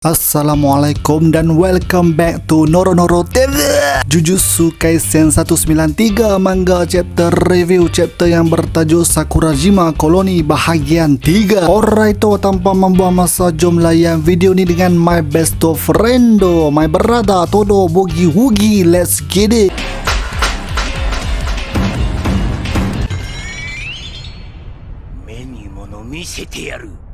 Assalamualaikum dan welcome back to Noronoro TV. Jujutsu Kaisen 193 manga chapter review, chapter yang bertajuk Sakurajima Koloni bahagian 3. Alright, tanpa membuang masa, jom layan video ni dengan my best of friendo, my brother Todo Boogie Woogie. Let's get it. Meni mono misete yaru.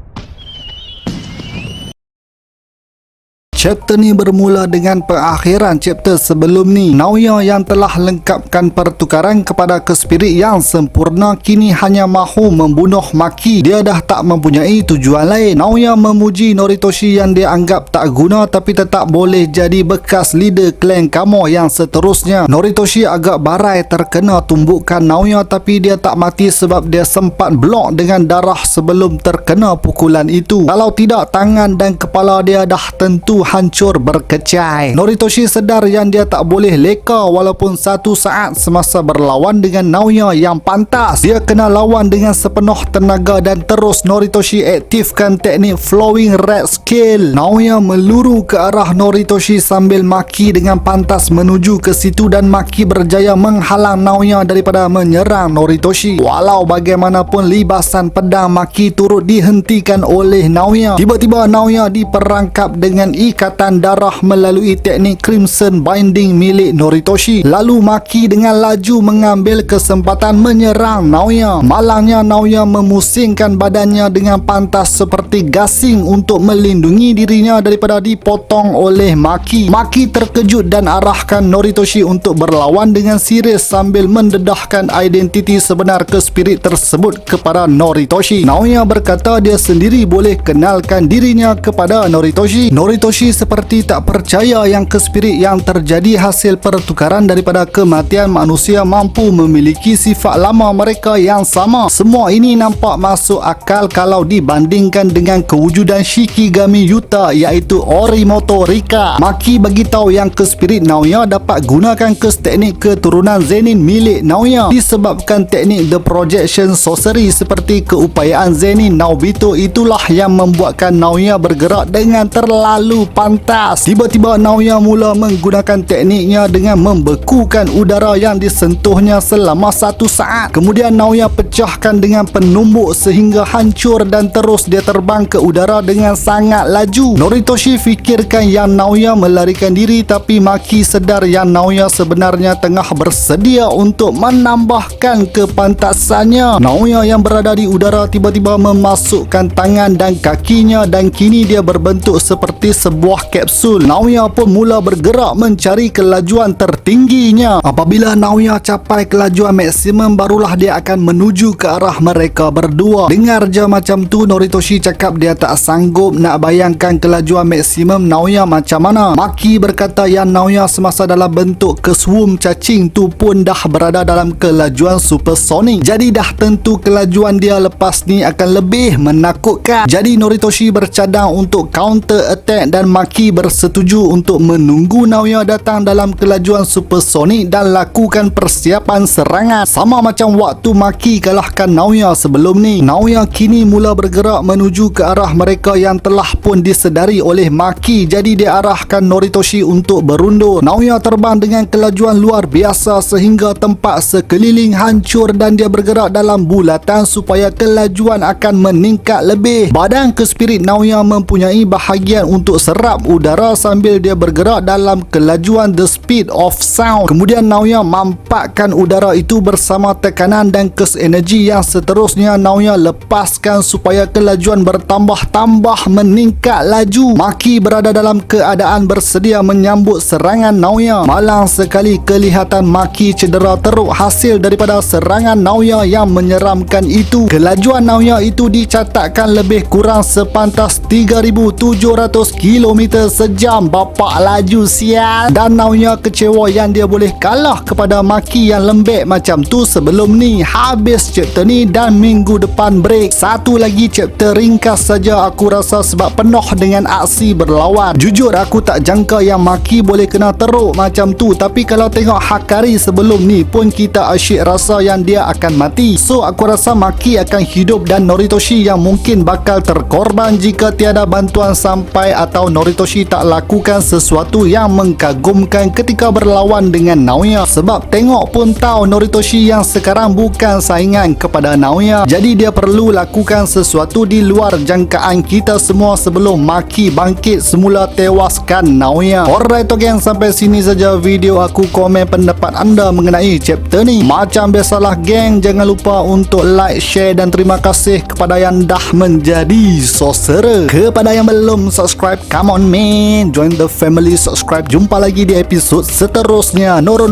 Chapter ni bermula dengan pengakhiran chapter sebelum ni. Naoya yang telah lengkapkan pertukaran kepada kespirit yang sempurna kini hanya mahu membunuh Maki. Dia dah tak mempunyai tujuan lain. Naoya memuji Noritoshi yang dia anggap tak guna tapi tetap boleh jadi bekas leader klan Kamo yang seterusnya. Noritoshi agak barai terkena tumbukan Naoya tapi dia tak mati sebab dia sempat blok dengan darah sebelum terkena pukulan itu. Kalau tidak, tangan dan kepala dia dah tentu hancur berkecai. Noritoshi sedar yang dia tak boleh leka walaupun satu saat semasa berlawan dengan Naoya yang pantas. Dia kena lawan dengan sepenuh tenaga dan terus Noritoshi aktifkan teknik flowing red skill. Naoya meluru ke arah Noritoshi sambil Maki dengan pantas menuju ke situ dan Maki berjaya menghalang Naoya daripada menyerang Noritoshi. Walau bagaimanapun libasan pedang Maki turut dihentikan oleh Naoya. Tiba-tiba Naoya diperangkap dengan ikatan darah melalui teknik Crimson Binding milik Noritoshi. Lalu Maki dengan laju mengambil kesempatan menyerang Naoya. Malangnya Naoya memusingkan badannya dengan pantas seperti gasing untuk melindungi dirinya daripada dipotong oleh Maki. Maki terkejut dan arahkan Noritoshi untuk berlawan dengan serius sambil mendedahkan identiti sebenar kespirit tersebut kepada Noritoshi. Naoya berkata dia sendiri boleh kenalkan dirinya kepada Noritoshi. Noritoshi seperti tak percaya yang kespirit yang terjadi hasil pertukaran daripada kematian manusia mampu memiliki sifat lama mereka yang sama. Semua ini nampak masuk akal kalau dibandingkan dengan kewujudan Shikigami Yuta iaitu Orimoto Rika. Maki beritahu yang kespirit Naoya dapat gunakan teknik keturunan Zenin milik Naoya. Disebabkan teknik The Projection Sorcery seperti keupayaan Zenin Naobito itulah yang membuatkan Naoya bergerak dengan terlalu pantas. Tiba-tiba Naoya mula menggunakan tekniknya dengan membekukan udara yang disentuhnya selama 1 saat. Kemudian Naoya pecahkan dengan penumbuk sehingga hancur dan terus dia terbang ke udara dengan sangat laju. Noritoshi fikirkan yang Naoya melarikan diri tapi Maki sedar yang Naoya sebenarnya tengah bersedia untuk menambahkan kepantasannya. Naoya yang berada di udara tiba-tiba memasukkan tangan dan kakinya dan kini dia berbentuk seperti sebuah kapsul. Naoya pun mula bergerak mencari kelajuan tertingginya. Apabila Naoya capai kelajuan maksimum barulah dia akan menuju ke arah mereka berdua. Dengar je macam tu, Noritoshi cakap dia tak sanggup nak bayangkan kelajuan maksimum Naoya macam mana. Maki berkata yang Naoya semasa dalam bentuk keswum cacing tu pun dah berada dalam kelajuan supersonik. Jadi dah tentu kelajuan dia lepas ni akan lebih menakutkan. Jadi Noritoshi bercadang untuk counter attack dan Maki bersetuju untuk menunggu Naoya datang dalam kelajuan supersonik dan lakukan persiapan serangan. Sama macam waktu Maki kalahkan Naoya sebelum ni. Naoya kini mula bergerak menuju ke arah mereka yang telah pun disedari oleh Maki. Jadi dia arahkan Noritoshi untuk berundur. Naoya terbang dengan kelajuan luar biasa sehingga tempat sekeliling hancur dan dia bergerak dalam bulatan supaya kelajuan akan meningkat lebih. Badan kespirit Naoya mempunyai bahagian untuk serap udara sambil dia bergerak dalam kelajuan the speed of sound. Kemudian Naoya mampakkan udara itu bersama tekanan dan kes energi yang seterusnya Naoya lepaskan supaya kelajuan bertambah-tambah meningkat laju. Maki berada dalam keadaan bersedia menyambut serangan Naoya. Malang sekali kelihatan Maki cedera teruk hasil daripada serangan Naoya yang menyeramkan itu. Kelajuan Naoya itu dicatatkan lebih kurang sepantas 3,700 km sejam. Bapak laju sial. Dan Naoya kecewa yang dia boleh kalah kepada Maki yang lembek macam tu sebelum ni. Habis chapter ni dan minggu depan break. Satu lagi chapter ringkas saja aku rasa sebab penuh dengan aksi berlawan. Jujur aku tak jangka yang Maki boleh kena teruk macam tu. Tapi kalau tengok Hakari sebelum ni pun kita asyik rasa yang dia akan mati. So aku rasa Maki akan hidup dan Noritoshi yang mungkin bakal terkorban jika tiada bantuan sampai atau Noritoshi Noritoshi tak lakukan sesuatu yang mengkagumkan ketika berlawan dengan Naoya. Sebab tengok pun tahu Noritoshi yang sekarang bukan saingan kepada Naoya. Jadi dia perlu lakukan sesuatu di luar jangkaan kita semua sebelum Maki bangkit semula tewaskan Naoya. Alright okay, sampai sini saja video aku. Komen pendapat anda mengenai chapter ni. Macam biasalah geng, jangan lupa untuk like, share dan terima kasih kepada yang dah menjadi saudara. Kepada yang belum subscribe, come on man, join the family, subscribe. Jumpa lagi di episod seterusnya. Noro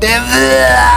TV.